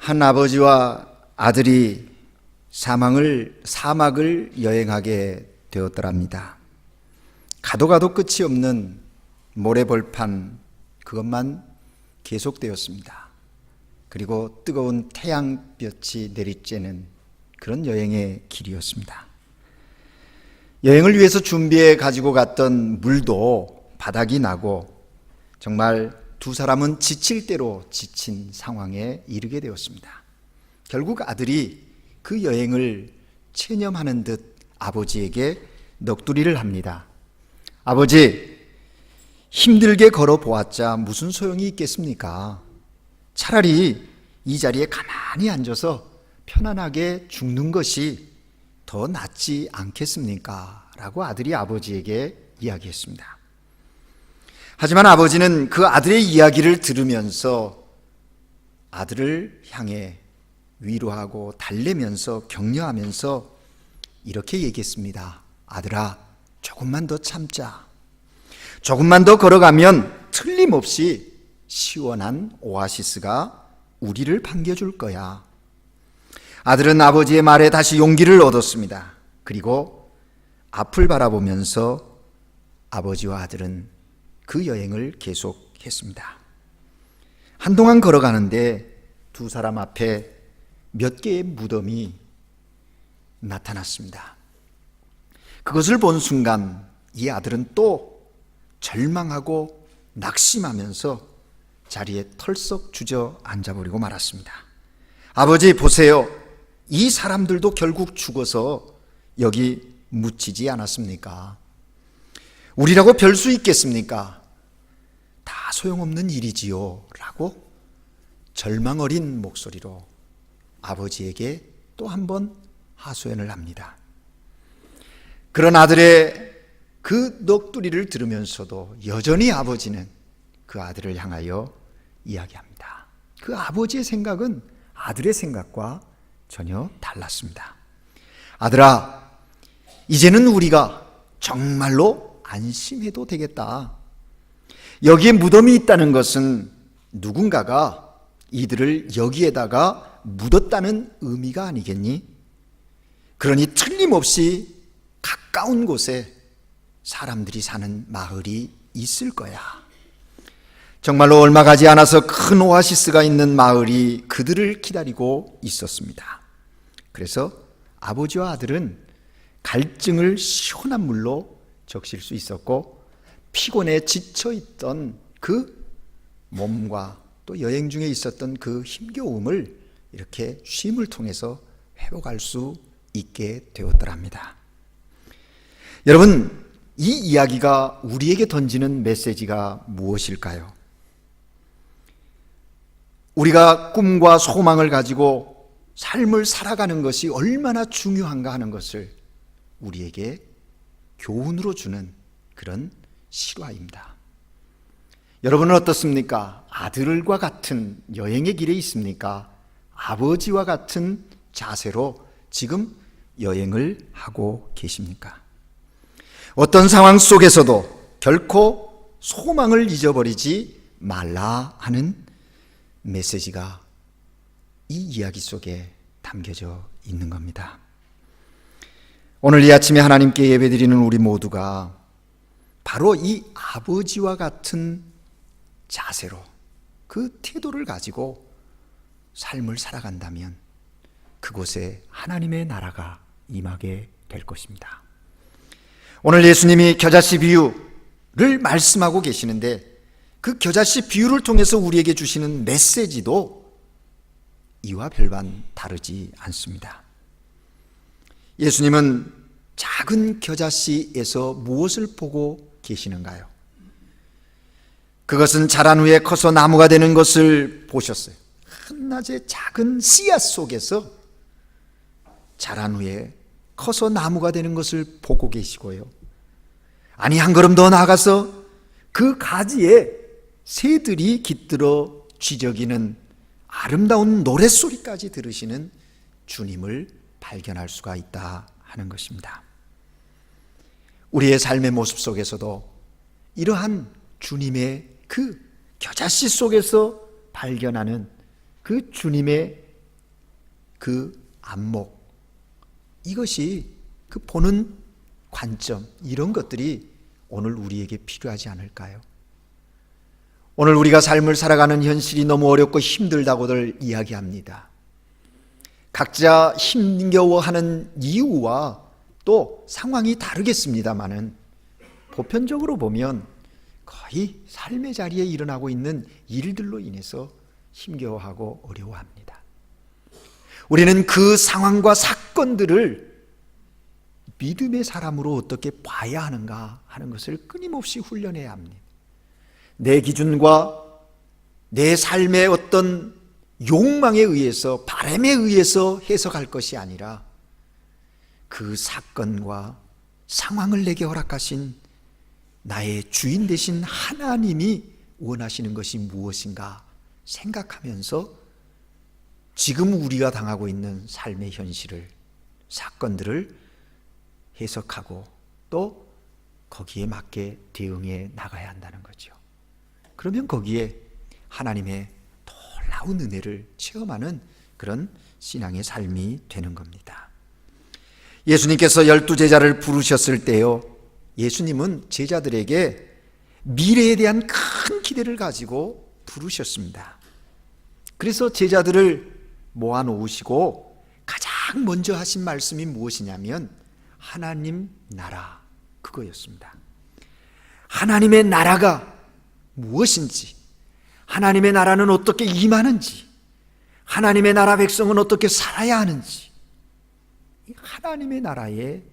한 아버지와 아들이 사막을 여행하게 되었더랍니다. 가도 가도 끝이 없는 모래벌판, 그것만 계속되었습니다. 그리고 뜨거운 태양볕이 내리쬐는 그런 여행의 길이었습니다. 여행을 위해서 준비해 가지고 갔던 물도 바닥이 나고 정말 두 사람은 지칠 대로 지친 상황에 이르게 되었습니다. 결국 아들이 그 여행을 체념하는 듯 아버지에게 넋두리를 합니다. 아버지, 힘들게 걸어보았자 무슨 소용이 있겠습니까? 차라리 이 자리에 가만히 앉아서 편안하게 죽는 것이 더 낫지 않겠습니까? 라고 아들이 아버지에게 이야기했습니다. 하지만 아버지는 그 아들의 이야기를 들으면서 아들을 향해 위로하고 달래면서 격려하면서 이렇게 얘기했습니다. 아들아, 조금만 더 참자. 조금만 더 걸어가면 틀림없이 시원한 오아시스가 우리를 반겨줄 거야. 아들은 아버지의 말에 다시 용기를 얻었습니다. 그리고 앞을 바라보면서 아버지와 아들은 그 여행을 계속했습니다. 한동안 걸어가는데 두 사람 앞에 몇 개의 무덤이 나타났습니다. 그것을 본 순간 이 아들은 또 절망하고 낙심하면서 자리에 털썩 주저앉아버리고 말았습니다. 아버지, 보세요. 이 사람들도 결국 죽어서 여기 묻히지 않았습니까? 우리라고 별 수 있겠습니까? 다 소용없는 일이지요. 라고 절망 어린 목소리로 아버지에게 또 한 번 하소연을 합니다. 그런 아들의 그 넋두리를 들으면서도 여전히 아버지는 그 아들을 향하여 이야기합니다. 그 아버지의 생각은 아들의 생각과 전혀 달랐습니다. 아들아, 이제는 우리가 정말로 안심해도 되겠다. 여기에 무덤이 있다는 것은 누군가가 이들을 여기에다가 묻었다는 의미가 아니겠니? 그러니 틀림없이 가까운 곳에 사람들이 사는 마을이 있을 거야. 정말로 얼마 가지 않아서 큰 오아시스가 있는 마을이 그들을 기다리고 있었습니다. 그래서 아버지와 아들은 갈증을 시원한 물로 적실 수 있었고 피곤에 지쳐있던 그 몸과 또 여행 중에 있었던 그 힘겨움을 이렇게 쉼을 통해서 회복할 수 있게 되었더랍니다. 여러분, 이 이야기가 우리에게 던지는 메시지가 무엇일까요? 우리가 꿈과 소망을 가지고 삶을 살아가는 것이 얼마나 중요한가 하는 것을 우리에게 교훈으로 주는 그런 실화입니다. 여러분은 어떻습니까? 아들과 같은 여행의 길에 있습니까? 아버지와 같은 자세로 지금 여행을 하고 계십니까? 어떤 상황 속에서도 결코 소망을 잊어버리지 말라 하는 메시지가 이 이야기 속에 담겨져 있는 겁니다. 오늘 이 아침에 하나님께 예배드리는 우리 모두가 바로 이 아버지와 같은 자세로 그 태도를 가지고 삶을 살아간다면 그곳에 하나님의 나라가 임하게 될 것입니다. 오늘 예수님이 겨자씨 비유를 말씀하고 계시는데 그 겨자씨 비유를 통해서 우리에게 주시는 메시지도 이와 별반 다르지 않습니다. 예수님은 작은 겨자씨에서 무엇을 보고 계시는가요? 그것은 자란 후에 커서 나무가 되는 것을 보셨어요. 한낮의 작은 씨앗 속에서 자란 후에 커서 나무가 되는 것을 보고 계시고요. 아니, 한 걸음 더 나아가서 그 가지에 새들이 깃들어 쥐저기는 아름다운 노랫소리까지 들으시는 주님을 발견할 수가 있다 하는 것입니다. 우리의 삶의 모습 속에서도 이러한 주님의 그 겨자씨 속에서 발견하는 그 주님의 그 안목, 이것이 그 보는 관점, 이런 것들이 오늘 우리에게 필요하지 않을까요? 오늘 우리가 삶을 살아가는 현실이 너무 어렵고 힘들다고들 이야기합니다. 각자 힘겨워하는 이유와 또 상황이 다르겠습니다마는 보편적으로 보면 거의 삶의 자리에 일어나고 있는 일들로 인해서 힘겨워하고 어려워합니다. 우리는 그 상황과 사건들을 믿음의 사람으로 어떻게 봐야 하는가 하는 것을 끊임없이 훈련해야 합니다. 내 기준과 내 삶의 어떤 욕망에 의해서, 바람에 의해서 해석할 것이 아니라 그 사건과 상황을 내게 허락하신 나의 주인 되신 하나님이 원하시는 것이 무엇인가 생각하면서 지금 우리가 당하고 있는 삶의 현실을, 사건들을 해석하고 또 거기에 맞게 대응해 나가야 한다는 거죠. 그러면 거기에 하나님의 놀라운 은혜를 체험하는 그런 신앙의 삶이 되는 겁니다. 예수님께서 12제자를 부르셨을 때요, 예수님은 제자들에게 미래에 대한 큰 기대를 가지고 부르셨습니다. 그래서 제자들을 모아놓으시고 가장 먼저 하신 말씀이 무엇이냐면 하나님 나라, 그거였습니다. 하나님의 나라가 무엇인지, 하나님의 나라는 어떻게 임하는지, 하나님의 나라 백성은 어떻게 살아야 하는지, 하나님의 나라의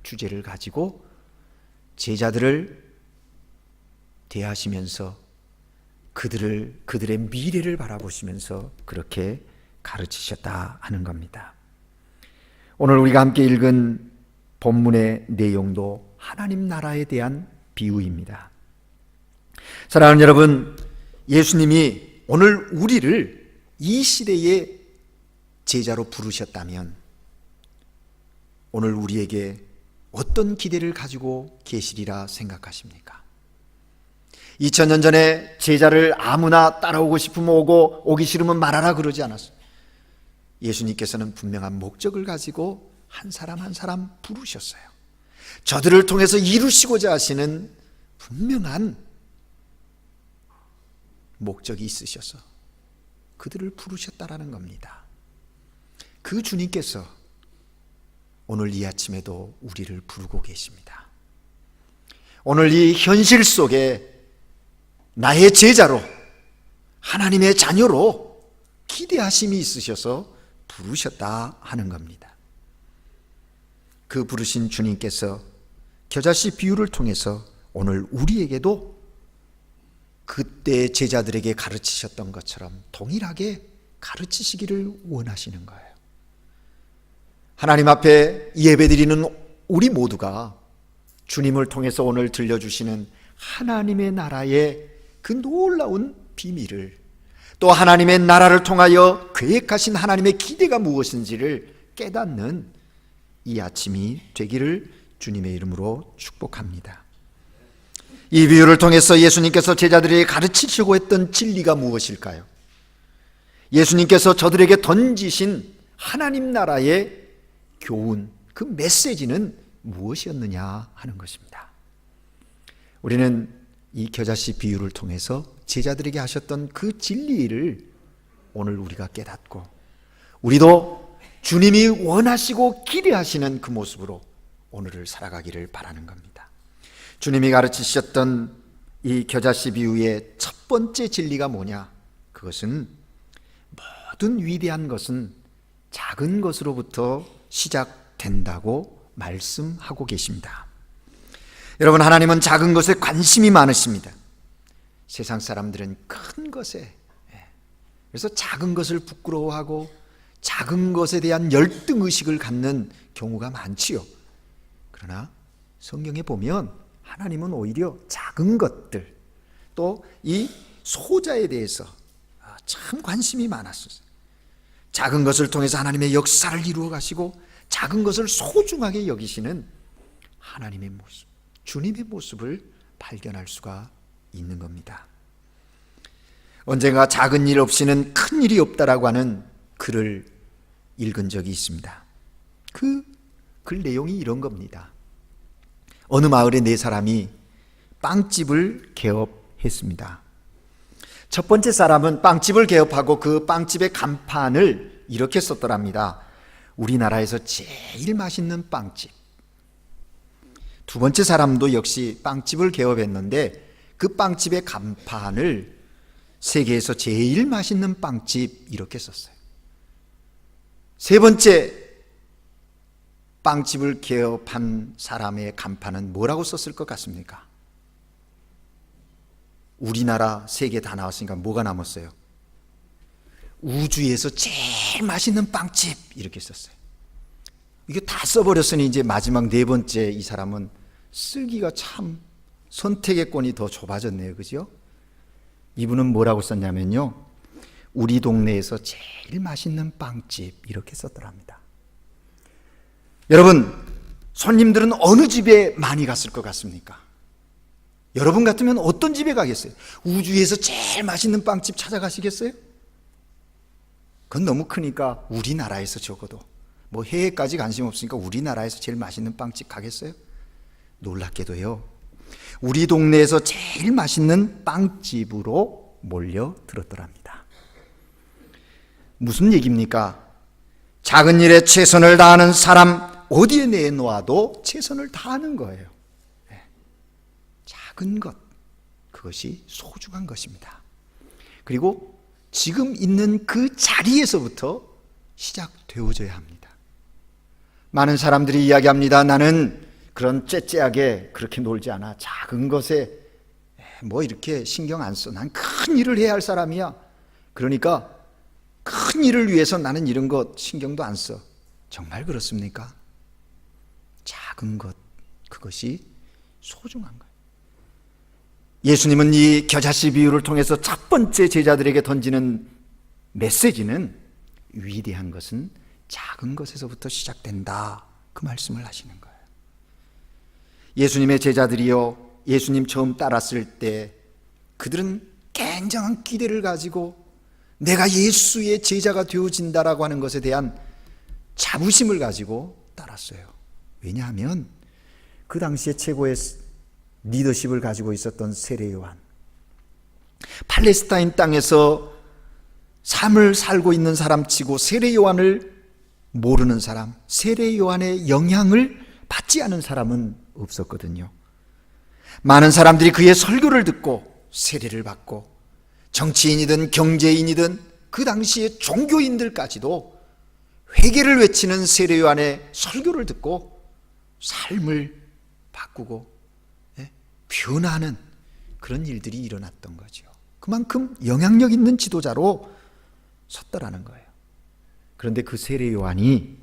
주제를 가지고 제자들을 대하시면서 그들의 미래를 바라보시면서 그렇게 가르치셨다 하는 겁니다. 오늘 우리가 함께 읽은 본문의 내용도 하나님 나라에 대한 비유입니다. 사랑하는 여러분, 예수님이 오늘 우리를 이 시대의 제자로 부르셨다면 오늘 우리에게 어떤 기대를 가지고 계시리라 생각하십니까? 2000년 전에 제자를 아무나 따라오고 싶으면 오고 오기 싫으면 말하라 그러지 않았어요. 예수님께서는 분명한 목적을 가지고 한 사람 한 사람 부르셨어요. 저들을 통해서 이루시고자 하시는 분명한 목적이 있으셔서 그들을 부르셨다라는 겁니다. 그 주님께서 오늘 이 아침에도 우리를 부르고 계십니다. 오늘 이 현실 속에 나의 제자로, 하나님의 자녀로 기대하심이 있으셔서 부르셨다 하는 겁니다. 그 부르신 주님께서 겨자씨 비유를 통해서 오늘 우리에게도 그때 제자들에게 가르치셨던 것처럼 동일하게 가르치시기를 원하시는 거예요. 하나님 앞에 예배드리는 우리 모두가 주님을 통해서 오늘 들려주시는 하나님의 나라의 그 놀라운 비밀을, 또 하나님의 나라를 통하여 계획하신 하나님의 기대가 무엇인지를 깨닫는 이 아침이 되기를 주님의 이름으로 축복합니다. 이 비유를 통해서 예수님께서 제자들에게 가르치시고 했던 진리가 무엇일까요? 예수님께서 저들에게 던지신 하나님 나라의 교훈, 그 메시지는 무엇이었느냐 하는 것입니다. 우리는 이 겨자씨 비유를 통해서 제자들에게 하셨던 그 진리를 오늘 우리가 깨닫고 우리도 주님이 원하시고 기대하시는 그 모습으로 오늘을 살아가기를 바라는 겁니다. 주님이 가르치셨던 이 겨자씨 비유의 첫 번째 진리가 뭐냐? 그것은 모든 위대한 것은 작은 것으로부터 시작된다고 말씀하고 계십니다. 여러분, 하나님은 작은 것에 관심이 많으십니다. 세상 사람들은 큰 것에, 그래서 작은 것을 부끄러워하고 작은 것에 대한 열등의식을 갖는 경우가 많지요. 그러나 성경에 보면 하나님은 오히려 작은 것들, 또 이 소자에 대해서 참 관심이 많았어요. 작은 것을 통해서 하나님의 역사를 이루어 가시고 작은 것을 소중하게 여기시는 하나님의 모습, 주님의 모습을 발견할 수가 있는 겁니다. 언젠가 작은 일 없이는 큰 일이 없다라고 하는 글을 읽은 적이 있습니다. 그 내용이 이런 겁니다. 어느 마을에 네 사람이 빵집을 개업했습니다. 첫 번째 사람은 빵집을 개업하고 그 빵집의 간판을 이렇게 썼더랍니다. 우리나라에서 제일 맛있는 빵집. 두 번째 사람도 역시 빵집을 개업했는데 그 빵집의 간판을 세계에서 제일 맛있는 빵집 이렇게 썼어요. 세 번째 빵집을 개업한 사람의 간판은 뭐라고 썼을 것 같습니까? 우리나라 세 개 다 나왔으니까 뭐가 남았어요? 우주에서 제일 맛있는 빵집 이렇게 썼어요. 이게 다 써버렸으니 이제 마지막 네 번째 이 사람은 쓰기가 참 선택의 권이 더 좁아졌네요. 그죠? 이분은 뭐라고 썼냐면요, 우리 동네에서 제일 맛있는 빵집 이렇게 썼더랍니다. 여러분, 손님들은 어느 집에 많이 갔을 것 같습니까? 여러분 같으면 어떤 집에 가겠어요? 우주에서 제일 맛있는 빵집 찾아가시겠어요? 그건 너무 크니까 우리나라에서 적어도, 뭐 해외까지 관심 없으니까 우리나라에서 제일 맛있는 빵집 가겠어요? 놀랍게도요, 우리 동네에서 제일 맛있는 빵집으로 몰려들었더랍니다. 무슨 얘기입니까? 작은 일에 최선을 다하는 사람 어디에 내놓아도 최선을 다하는 거예요. 작은 것, 그것이 소중한 것입니다. 그리고 지금 있는 그 자리에서부터 시작되어져야 합니다. 많은 사람들이 이야기합니다. 나는 그런 째째하게 그렇게 놀지 않아. 작은 것에 뭐 이렇게 신경 안 써. 난 큰 일을 해야 할 사람이야. 그러니까 큰 일을 위해서 나는 이런 것 신경도 안 써. 정말 그렇습니까? 작은 것, 그것이 소중한 거예요. 예수님은 이 겨자씨 비유를 통해서 첫 번째 제자들에게 던지는 메시지는 위대한 것은 작은 것에서부터 시작된다, 그 말씀을 하시는 거예요. 예수님의 제자들이요, 예수님 처음 따랐을 때 그들은 굉장한 기대를 가지고 내가 예수의 제자가 되어진다라고 하는 것에 대한 자부심을 가지고 따랐어요. 왜냐하면 그 당시에 최고의 리더십을 가지고 있었던 세례 요한, 팔레스타인 땅에서 삶을 살고 있는 사람치고 세례 요한을 모르는 사람, 세례 요한의 영향을 받지 않은 사람은 없었거든요. 많은 사람들이 그의 설교를 듣고 세례를 받고, 정치인이든 경제인이든 그 당시의 종교인들까지도 회개를 외치는 세례 요한의 설교를 듣고 삶을 바꾸고 변화하는 그런 일들이 일어났던 거죠. 그만큼 영향력 있는 지도자로 섰더라는 거예요. 그런데 그 세례 요한이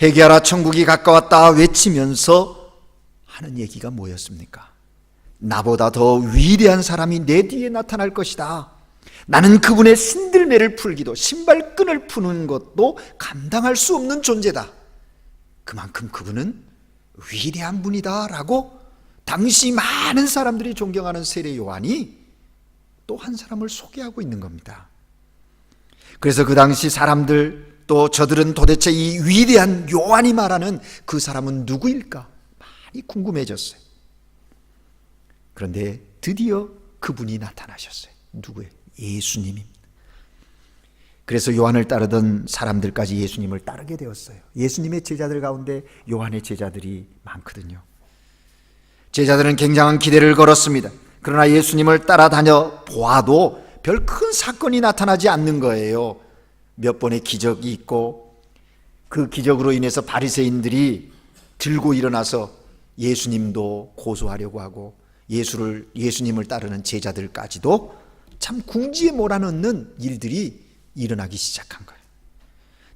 회개하라 천국이 가까웠다 외치면서 하는 얘기가 뭐였습니까? 나보다 더 위대한 사람이 내 뒤에 나타날 것이다. 나는 그분의 신들매를 풀기도, 신발끈을 푸는 것도 감당할 수 없는 존재다. 그만큼 그분은 위대한 분이다 라고 당시 많은 사람들이 존경하는 세례 요한이 또 한 사람을 소개하고 있는 겁니다. 그래서 그 당시 사람들, 또 저들은 도대체 이 위대한 요한이 말하는 그 사람은 누구일까 많이 궁금해졌어요. 그런데 드디어 그분이 나타나셨어요. 누구예요? 예수님입니다. 그래서 요한을 따르던 사람들까지 예수님을 따르게 되었어요. 예수님의 제자들 가운데 요한의 제자들이 많거든요. 제자들은 굉장한 기대를 걸었습니다. 그러나 예수님을 따라다녀 보아도 별 큰 사건이 나타나지 않는 거예요. 몇 번의 기적이 있고, 그 기적으로 인해서 바리새인들이 들고 일어나서 예수님도 고소하려고 하고, 예수님을 따르는 제자들까지도 참 궁지에 몰아넣는 일들이 일어나기 시작한 거예요.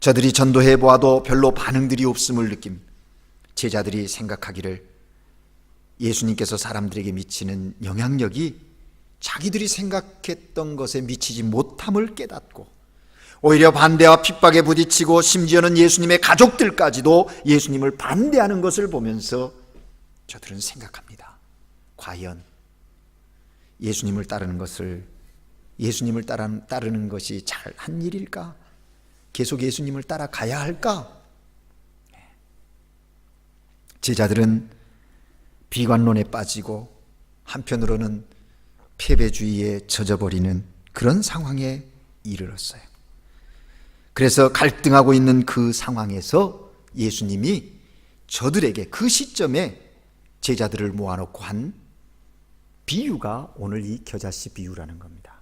저들이 전도해 보아도 별로 반응들이 없음을 느낌, 제자들이 생각하기를 예수님께서 사람들에게 미치는 영향력이 자기들이 생각했던 것에 미치지 못함을 깨닫고, 오히려 반대와 핍박에 부딪히고 심지어는 예수님의 가족들까지도 예수님을 반대하는 것을 보면서 저들은 생각합니다. 과연 예수님을 따르는 것이 잘한 일일까? 계속 예수님을 따라가야 할까? 제자들은 비관론에 빠지고 한편으로는 패배주의에 젖어버리는 그런 상황에 이르렀어요. 그래서 갈등하고 있는 그 상황에서 예수님이 저들에게 그 시점에 제자들을 모아놓고 한 비유가 오늘 이 겨자씨 비유라는 겁니다.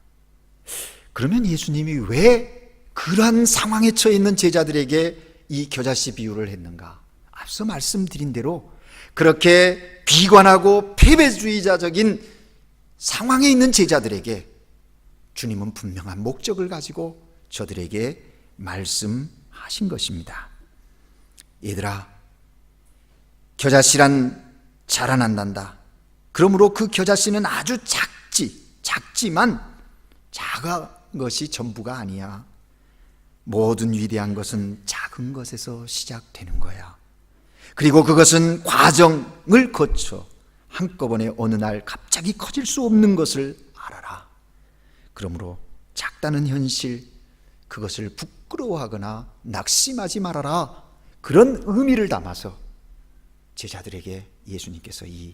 그러면 예수님이 왜 그러한 상황에 처해 있는 제자들에게 이 겨자씨 비유를 했는가? 앞서 말씀드린 대로 그렇게 비관하고 패배주의자적인 상황에 있는 제자들에게 주님은 분명한 목적을 가지고 저들에게 말씀하신 것입니다. 얘들아, 겨자씨란 자라난단다. 그러므로 그 겨자씨는 아주 작지만 작은 것이 전부가 아니야. 모든 위대한 것은 작은 것에서 시작되는 거야. 그리고 그것은 과정을 거쳐 한꺼번에 어느 날 갑자기 커질 수 없는 것을 알아라. 그러므로 작다는 현실, 그것을 부끄러워하거나 낙심하지 말아라. 그런 의미를 담아서 제자들에게 예수님께서 이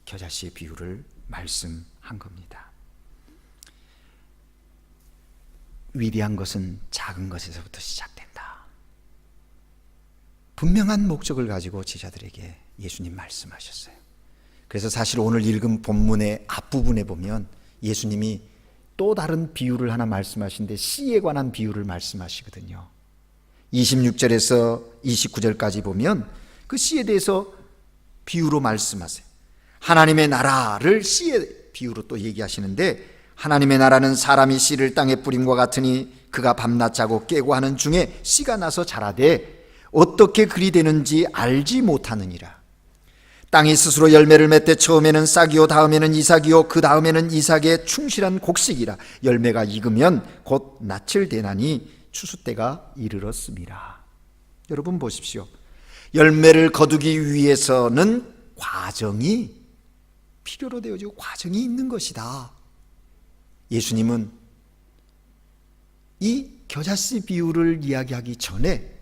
겨자씨의 비유를 말씀한 겁니다. 위대한 것은 작은 것에서부터 시작된다. 분명한 목적을 가지고 제자들에게 예수님 말씀하셨어요. 그래서 사실 오늘 읽은 본문의 앞부분에 보면 예수님이 또 다른 비유를 하나 말씀하신데 씨에 관한 비유를 말씀하시거든요. 26절에서 29절까지 보면 그 씨에 대해서 비유로 말씀하세요. 하나님의 나라를 씨의 비유로 또 얘기하시는데, 하나님의 나라는 사람이 씨를 땅에 뿌림과 같으니 그가 밤낮 자고 깨고 하는 중에 씨가 나서 자라되 어떻게 그리 되는지 알지 못하느니라. 땅이 스스로 열매를 맺되 처음에는 싹이요 다음에는 이삭이요 그 다음에는 이삭의 충실한 곡식이라. 열매가 익으면 곧 낯을 대나니 추수 때가 이르렀습니다. 여러분 보십시오. 열매를 거두기 위해서는 과정이 필요로 되어지고 과정이 있는 것이다. 예수님은 이 겨자씨 비유를 이야기하기 전에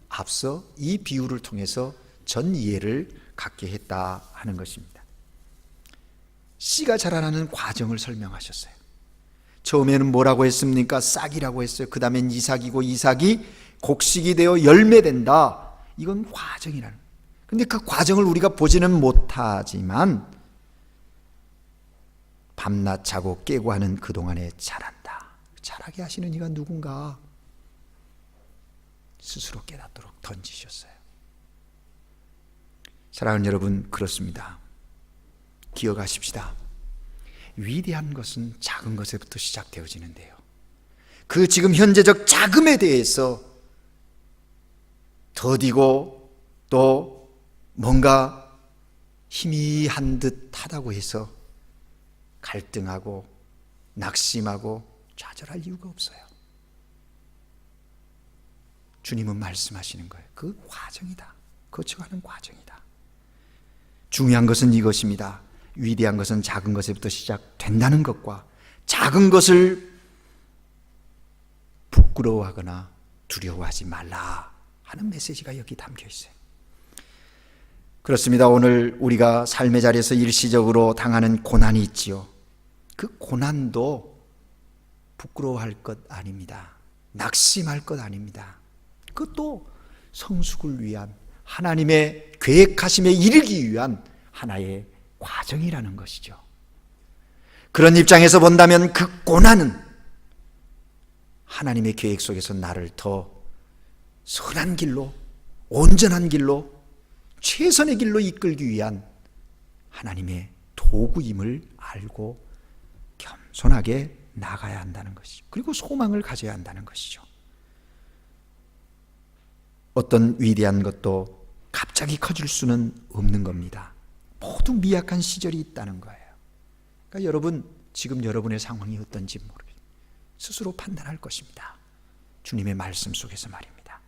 앞서 이 비유를 통해서 전 이해를 갖게 했다 하는 것입니다. 씨가 자라나는 과정을 설명하셨어요. 처음에는 뭐라고 했습니까? 싹이라고 했어요. 그 다음엔 이삭이고 이삭이 곡식이 되어 열매된다. 이건 과정이라는 거예요. 근데 그 과정을 우리가 보지는 못하지만 밤낮 자고 깨고 하는 그동안에 자란다. 자라게 하시는 이가 누군가 스스로 깨닫도록 던지셨어요. 사랑하는 여러분, 그렇습니다. 기억하십시다. 위대한 것은 작은 것에부터 시작되어지는데요. 그 지금 현재적 자금에 대해서 더디고 또 뭔가 희미한 듯 하다고 해서 갈등하고 낙심하고 좌절할 이유가 없어요. 주님은 말씀하시는 거예요. 그 과정이다. 거쳐가는 과정이다. 중요한 것은 이것입니다. 위대한 것은 작은 것에부터 시작된다는 것과 작은 것을 부끄러워하거나 두려워하지 말라 하는 메시지가 여기 담겨 있어요. 그렇습니다. 오늘 우리가 삶의 자리에서 일시적으로 당하는 고난이 있지요. 그 고난도 부끄러워할 것 아닙니다. 낙심할 것 아닙니다. 그것도 성숙을 위한 하나님의 계획하심에 이르기 위한 하나의 과정이라는 것이죠. 그런 입장에서 본다면 그 고난은 하나님의 계획 속에서 나를 더 선한 길로, 온전한 길로, 최선의 길로 이끌기 위한 하나님의 도구임을 알고 겸손하게 나가야 한다는 것이죠. 그리고 소망을 가져야 한다는 것이죠. 어떤 위대한 것도 갑자기 커질 수는 없는 겁니다. 모두 미약한 시절이 있다는 거예요. 그러니까 여러분, 지금 여러분의 상황이 어떤지 모르겠어요. 스스로 판단할 것입니다. 주님의 말씀 속에서 말입니다.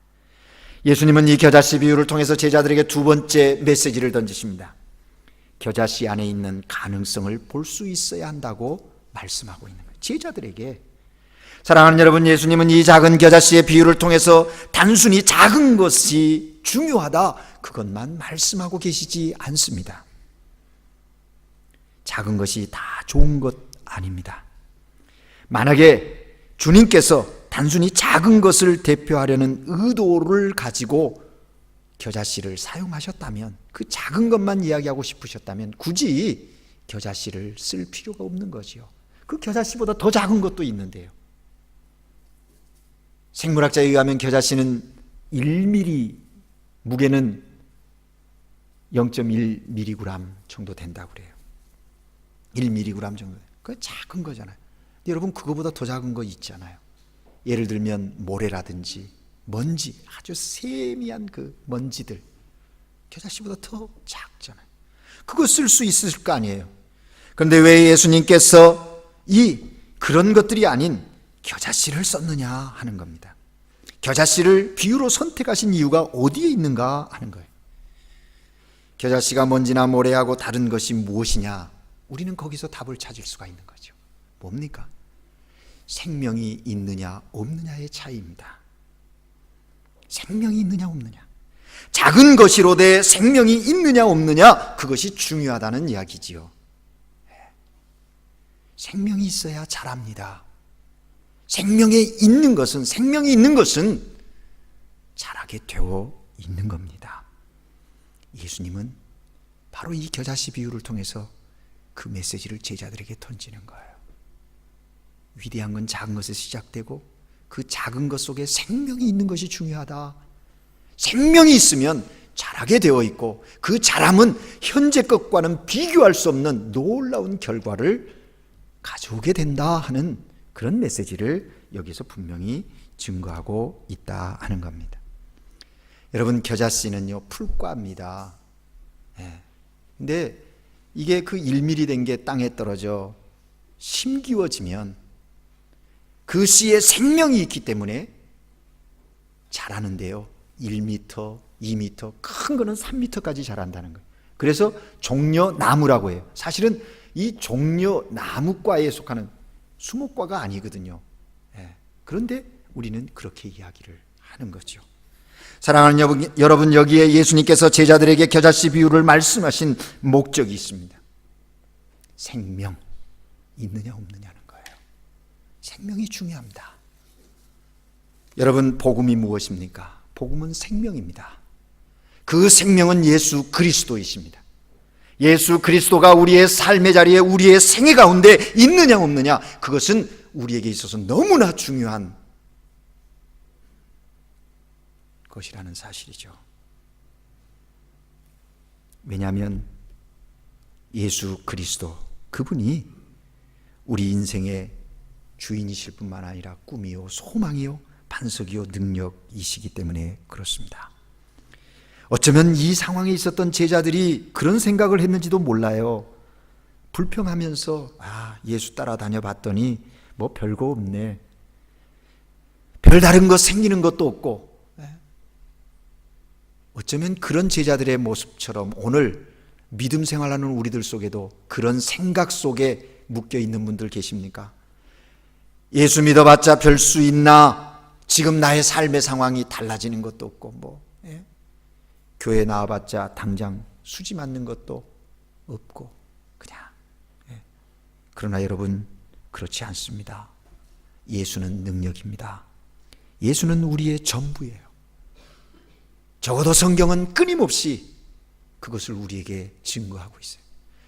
예수님은 이 겨자씨 비유를 통해서 제자들에게 두 번째 메시지를 던지십니다. 겨자씨 안에 있는 가능성을 볼 수 있어야 한다고 말씀하고 있는 거예요. 제자들에게 사랑하는 여러분, 예수님은 이 작은 겨자씨의 비유를 통해서 단순히 작은 것이 중요하다, 그것만 말씀하고 계시지 않습니다. 작은 것이 다 좋은 것 아닙니다. 만약에 주님께서 단순히 작은 것을 대표하려는 의도를 가지고 겨자씨를 사용하셨다면, 그 작은 것만 이야기하고 싶으셨다면 굳이 겨자씨를 쓸 필요가 없는 거지요. 그 겨자씨보다 더 작은 것도 있는데요. 생물학자에 의하면 겨자씨는 1mm, 무게는 0.1mg 정도 된다고 그래요. 1mg 정도. 그 작은 거잖아요. 여러분, 그거보다 더 작은 거 있잖아요. 예를 들면 모래라든지 먼지, 아주 세미한 그 먼지들, 겨자씨보다 더 작잖아요. 그거 쓸 수 있을 거 아니에요. 그런데 왜 예수님께서 그런 것들이 아닌 겨자씨를 썼느냐 하는 겁니다. 겨자씨를 비유로 선택하신 이유가 어디에 있는가 하는 거예요. 겨자씨가 먼지나 모래하고 다른 것이 무엇이냐? 우리는 거기서 답을 찾을 수가 있는 거죠. 뭡니까? 생명이 있느냐 없느냐의 차이입니다. 생명이 있느냐 없느냐, 작은 것이로되 생명이 있느냐 없느냐, 그것이 중요하다는 이야기지요. 생명이 있어야 자랍니다. 생명이 있는 것은 자라게 되어 있는 겁니다. 예수님은 바로 이 겨자씨 비유를 통해서 그 메시지를 제자들에게 던지는 거예요. 위대한 건 작은 것에서 시작되고 그 작은 것 속에 생명이 있는 것이 중요하다. 생명이 있으면 자라게 되어 있고 그 자람은 현재 것과는 비교할 수 없는 놀라운 결과를 가져오게 된다 하는 그런 메시지를 여기서 분명히 증거하고 있다 하는 겁니다. 여러분, 겨자씨는요 풀과입니다. 근데 이게 그 1mm 된 게 땅에 떨어져 심기워지면 그 씨에 생명이 있기 때문에 자라는데요, 1m, 2m, 큰 거는 3m까지 자란다는 거예요. 그래서 종려나무라고 해요. 사실은 이 종려나무과에 속하는 수목과가 아니거든요. 그런데 우리는 그렇게 이야기를 하는 거죠. 사랑하는 여러분, 여기에 예수님께서 제자들에게 겨자씨 비유를 말씀하신 목적이 있습니다. 생명 있느냐 없느냐는 거예요. 생명이 중요합니다. 여러분, 복음이 무엇입니까? 복음은 생명입니다. 그 생명은 예수 그리스도이십니다. 예수 그리스도가 우리의 삶의 자리에, 우리의 생애 가운데 있느냐 없느냐, 그것은 우리에게 있어서 너무나 중요한 것이라는 사실이죠. 왜냐하면 예수 그리스도, 그분이 우리 인생의 주인이실 뿐만 아니라 꿈이요 소망이요 반석이요 능력이시기 때문에 그렇습니다. 어쩌면 이 상황에 있었던 제자들이 그런 생각을 했는지도 몰라요. 불평하면서 예수 따라다녀 봤더니 뭐 별거 없네, 별다른 거 생기는 것도 없고. 어쩌면 그런 제자들의 모습처럼 오늘 믿음 생활하는 우리들 속에도 그런 생각 속에 묶여 있는 분들 계십니까? 예수 믿어봤자 별 수 있나? 지금 나의 삶의 상황이 달라지는 것도 없고, 교회 나와봤자 당장 수지 맞는 것도 없고, 그냥. 그러나 여러분, 그렇지 않습니다. 예수는 능력입니다. 예수는 우리의 전부예요. 적어도 성경은 끊임없이 그것을 우리에게 증거하고 있어요.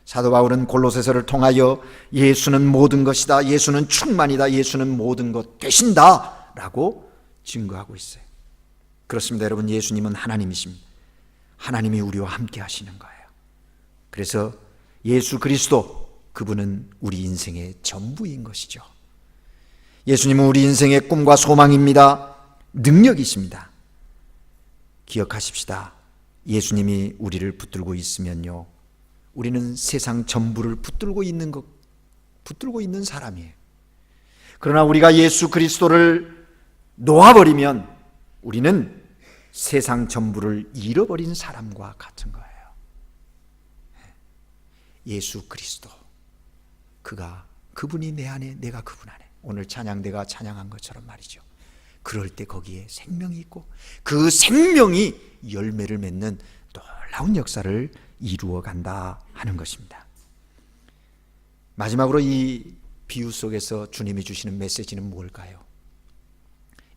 사도 바울은 골로새서를 통하여 예수는 모든 것이다, 예수는 충만이다, 예수는 모든 것 되신다 라고 증거하고 있어요. 그렇습니다. 여러분, 예수님은 하나님이십니다. 하나님이 우리와 함께 하시는 거예요. 그래서 예수 그리스도, 그분은 우리 인생의 전부인 것이죠. 예수님은 우리 인생의 꿈과 소망입니다. 능력이십니다. 기억하십시다. 예수님이 우리를 붙들고 있으면요, 우리는 세상 전부를 붙들고 있는 사람이에요. 그러나 우리가 예수 그리스도를 놓아버리면 우리는 세상 전부를 잃어버린 사람과 같은 거예요. 예수 그리스도, 그분이 내 안에, 내가 그분 안에. 오늘 찬양대가 찬양한 것처럼 말이죠. 그럴 때 거기에 생명이 있고 그 생명이 열매를 맺는 놀라운 역사를 이루어 간다 하는 것입니다. 마지막으로 이 비유 속에서 주님이 주시는 메시지는 뭘까요?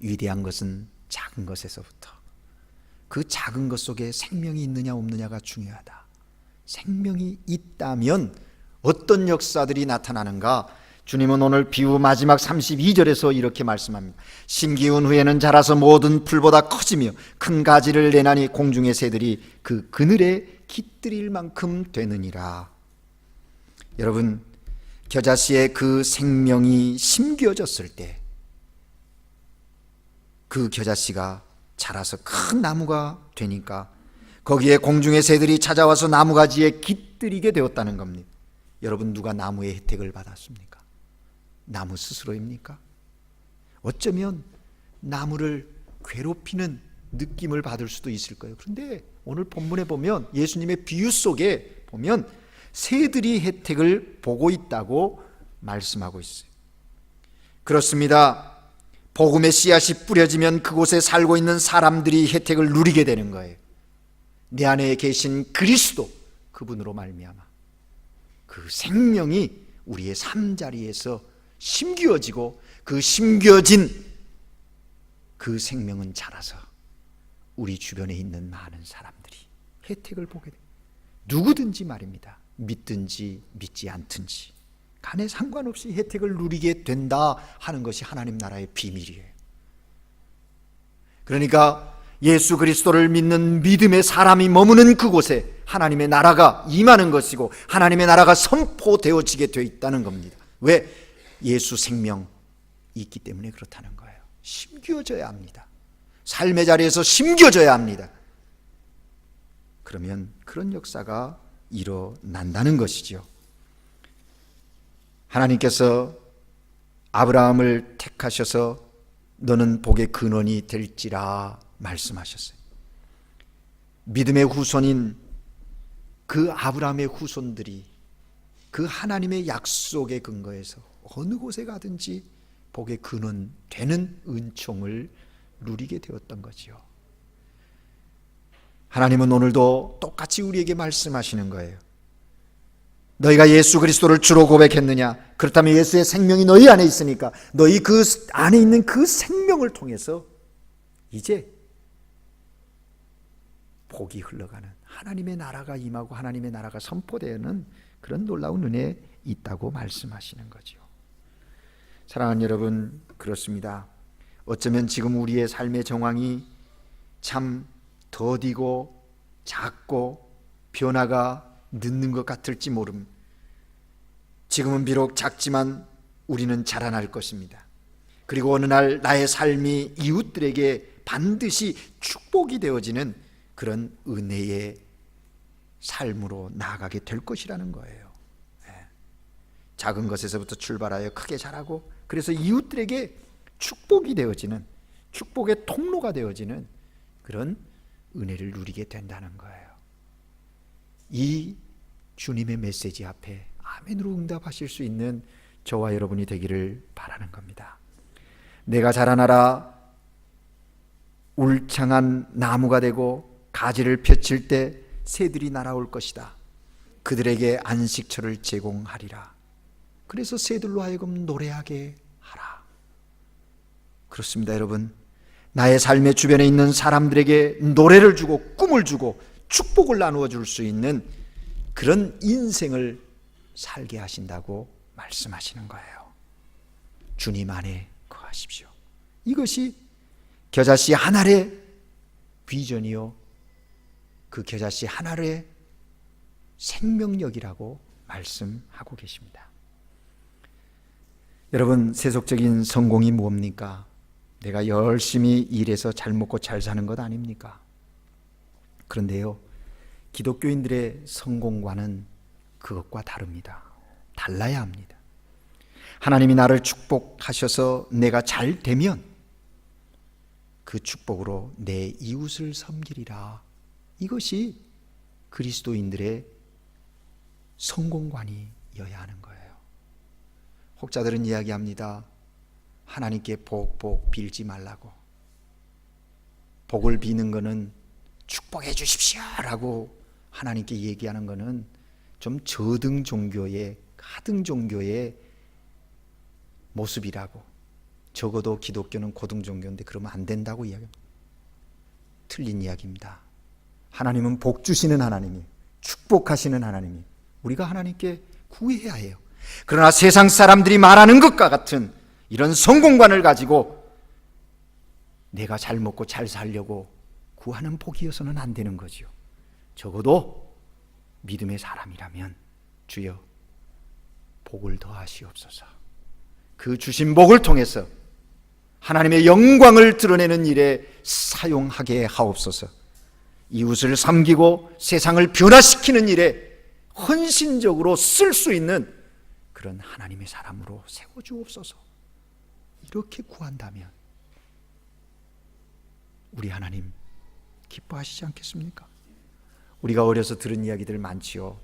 위대한 것은 작은 것에서부터, 그 작은 것 속에 생명이 있느냐 없느냐가 중요하다. 생명이 있다면 어떤 역사들이 나타나는가? 주님은 오늘 비유 마지막 32절에서 이렇게 말씀합니다. 심기운 후에는 자라서 모든 풀보다 커지며 큰 가지를 내나니 공중의 새들이 그 그늘에 깃들일 만큼 되느니라. 여러분, 겨자씨의 그 생명이 심겨졌을 때 그 겨자씨가 자라서 큰 나무가 되니까 거기에 공중의 새들이 찾아와서 나무가지에 깃들이게 되었다는 겁니다. 여러분, 누가 나무의 혜택을 받았습니까? 나무 스스로입니까? 어쩌면 나무를 괴롭히는 느낌을 받을 수도 있을 거예요. 그런데 오늘 본문에 보면, 예수님의 비유 속에 보면 새들이 혜택을 보고 있다고 말씀하고 있어요. 그렇습니다. 복음의 씨앗이 뿌려지면 그곳에 살고 있는 사람들이 혜택을 누리게 되는 거예요. 내 안에 계신 그리스도, 그분으로 말미암아 그 생명이 우리의 삶자리에서 심겨지고 그 심겨진 그 생명은 자라서 우리 주변에 있는 많은 사람들이 혜택을 보게 돼요. 누구든지 말입니다. 믿든지 믿지 않든지 간에 상관없이 혜택을 누리게 된다 하는 것이 하나님 나라의 비밀이에요. 그러니까 예수 그리스도를 믿는 믿음의 사람이 머무는 그곳에 하나님의 나라가 임하는 것이고 하나님의 나라가 선포되어지게 되어 있다는 겁니다. 왜? 예수 생명이 있기 때문에 그렇다는 거예요. 심겨져야 합니다. 삶의 자리에서 심겨져야 합니다. 그러면 그런 역사가 일어난다는 것이죠. 하나님께서 아브라함을 택하셔서 너는 복의 근원이 될지라 말씀하셨어요. 믿음의 후손인 그 아브라함의 후손들이 그 하나님의 약속의 근거에서 어느 곳에 가든지 복의 근원 되는 은총을 누리게 되었던 거지요. 하나님은 오늘도 똑같이 우리에게 말씀하시는 거예요. 너희가 예수 그리스도를 주로 고백했느냐? 그렇다면 예수의 생명이 너희 안에 있으니까 너희 그 안에 있는 그 생명을 통해서 이제 복이 흘러가는 하나님의 나라가 임하고 하나님의 나라가 선포되는 그런 놀라운 은혜에 있다고 말씀하시는 거죠. 사랑하는 여러분, 그렇습니다. 어쩌면 지금 우리의 삶의 정황이 참 더디고 작고 변화가 늦는 것 같을지 모름. 지금은 비록 작지만 우리는 자라날 것입니다. 그리고 어느 날 나의 삶이 이웃들에게 반드시 축복이 되어지는 그런 은혜의 삶으로 나아가게 될 것이라는 거예요. 작은 것에서부터 출발하여 크게 자라고 그래서 이웃들에게 축복이 되어지는, 축복의 통로가 되어지는 그런 은혜를 누리게 된다는 거예요. 이 주님의 메시지 앞에 아멘으로 응답하실 수 있는 저와 여러분이 되기를 바라는 겁니다. 내가 자라나라 울창한 나무가 되고 가지를 펼칠 때 새들이 날아올 것이다. 그들에게 안식처를 제공하리라. 그래서 새들로 하여금 노래하게 하라. 그렇습니다, 여러분. 나의 삶의 주변에 있는 사람들에게 노래를 주고 꿈을 주고 축복을 나누어 줄 수 있는 그런 인생을 살게 하신다고 말씀하시는 거예요. 주님 안에 거하십시오. 이것이 겨자씨 한 알의 비전이요, 그 겨자씨 한 알의 생명력이라고 말씀하고 계십니다. 여러분, 세속적인 성공이 뭡니까? 내가 열심히 일해서 잘 먹고 잘 사는 것 아닙니까? 그런데요, 기독교인들의 성공과는 그것과 다릅니다. 달라야 합니다. 하나님이 나를 축복하셔서 내가 잘 되면 그 축복으로 내 이웃을 섬기리라. 이것이 그리스도인들의 성공관이어야 하는 거예요. 혹자들은 이야기합니다. 하나님께 복 빌지 말라고. 복을 비는 거는 축복해 주십시오라고 하나님께 얘기하는 거는 좀 저등 종교의, 하등 종교의 모습이라고. 적어도 기독교는 고등 종교인데 그러면 안 된다고 이야기합니다. 틀린 이야기입니다. 하나님은 복 주시는 하나님이, 축복하시는 하나님이, 우리가 하나님께 구해야 해요. 그러나 세상 사람들이 말하는 것과 같은 이런 성공관을 가지고 내가 잘 먹고 잘 살려고 구하는 복이어서는 안 되는 거죠. 적어도 믿음의 사람이라면 주여 복을 더하시옵소서. 그 주신 복을 통해서 하나님의 영광을 드러내는 일에 사용하게 하옵소서. 이웃을 섬기고 세상을 변화시키는 일에 헌신적으로 쓸 수 있는 그런 하나님의 사람으로 세워주옵소서. 이렇게 구한다면 우리 하나님 기뻐하시지 않겠습니까? 우리가 어려서 들은 이야기들 많지요.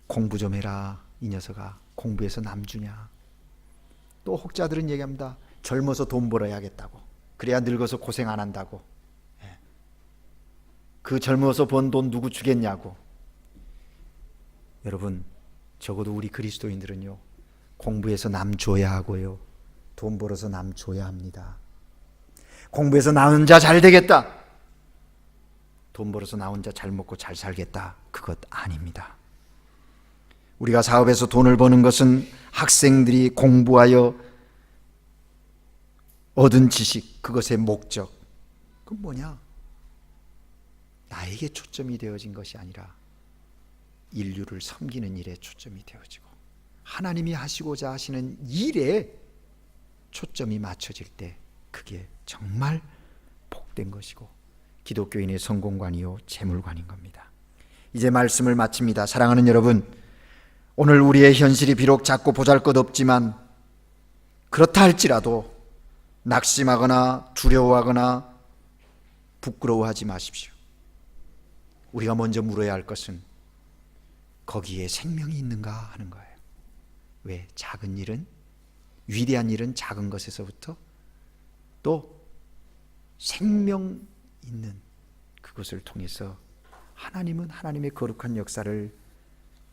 공부 좀 해라, 이 녀석아. 공부해서 남주냐. 또 혹자들은 얘기합니다. 젊어서 돈 벌어야겠다고. 그래야 늙어서 고생 안 한다고. 그 젊어서 번 돈 누구 주겠냐고. 여러분, 적어도 우리 그리스도인들은요, 공부해서 남 줘야 하고요, 돈 벌어서 남 줘야 합니다. 공부해서 나 혼자 잘 되겠다, 돈 벌어서 나 혼자 잘 먹고 잘 살겠다, 그것 아닙니다. 우리가 사업에서 돈을 버는 것은 학생들이 공부하여 얻은 지식, 그것의 목적, 그건 뭐냐? 나에게 초점이 되어진 것이 아니라 인류를 섬기는 일에 초점이 되어지고 하나님이 하시고자 하시는 일에 초점이 맞춰질 때 그게 정말 복된 것이고 기독교인의 성공관이요 재물관인 겁니다. 이제 말씀을 마칩니다. 사랑하는 여러분, 오늘 우리의 현실이 비록 작고 보잘것없지만 그렇다 할지라도 낙심하거나 두려워하거나 부끄러워하지 마십시오. 우리가 먼저 물어야 할 것은 거기에 생명이 있는가 하는 거예요. 왜? 작은 일은, 위대한 일은 작은 것에서부터 또 생명 있는 그것을 통해서 하나님은 하나님의 거룩한 역사를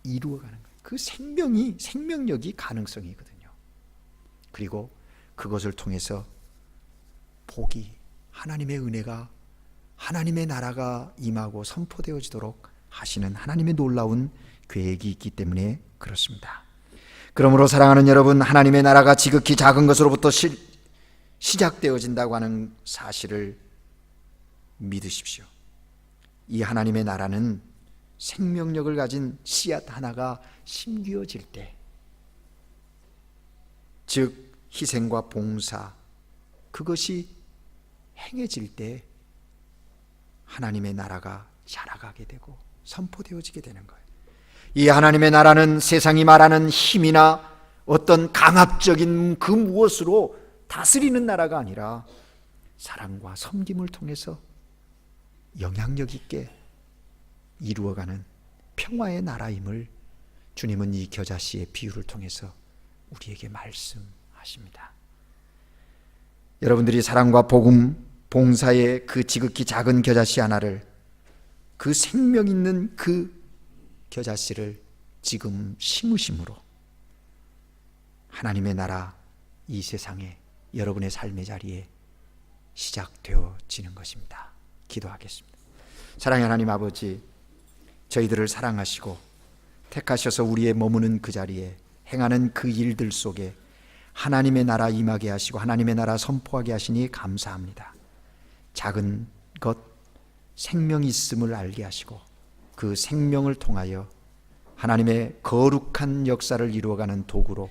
이루어가는 거예요. 그 생명력이 가능성이거든요. 그리고 그것을 통해서 복이, 하나님의 은혜가, 하나님의 나라가 임하고 선포되어지도록 하시는 하나님의 놀라운 계획이 있기 때문에 그렇습니다. 그러므로 사랑하는 여러분, 하나님의 나라가 지극히 작은 것으로부터 시작되어진다고 하는 사실을 믿으십시오. 이 하나님의 나라는 생명력을 가진 씨앗 하나가 심기어질 때, 즉 희생과 봉사, 그것이 행해질 때 하나님의 나라가 자라가게 되고 선포되어지게 되는 거예요. 이 하나님의 나라는 세상이 말하는 힘이나 어떤 강압적인 그 무엇으로 다스리는 나라가 아니라 사랑과 섬김을 통해서 영향력 있게 이루어가는 평화의 나라임을 주님은 이 겨자씨의 비유를 통해서 우리에게 말씀하십니다. 여러분들이 사랑과 복음, 봉사의 그 지극히 작은 겨자씨 하나를, 그 생명 있는 그 겨자씨를 지금 심으심으로 하나님의 나라 이 세상에 여러분의 삶의 자리에 시작되어지는 것입니다. 기도하겠습니다. 사랑의 하나님 아버지, 저희들을 사랑하시고 택하셔서 우리의 머무는 그 자리에 행하는 그 일들 속에 하나님의 나라 임하게 하시고 하나님의 나라 선포하게 하시니 감사합니다. 작은 것, 생명 있음을 알게 하시고 그 생명을 통하여 하나님의 거룩한 역사를 이루어가는 도구로,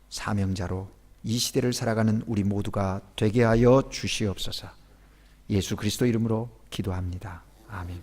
사명자로 이 시대를 살아가는 우리 모두가 되게 하여 주시옵소서. 예수 그리스도 이름으로 기도합니다. 아멘.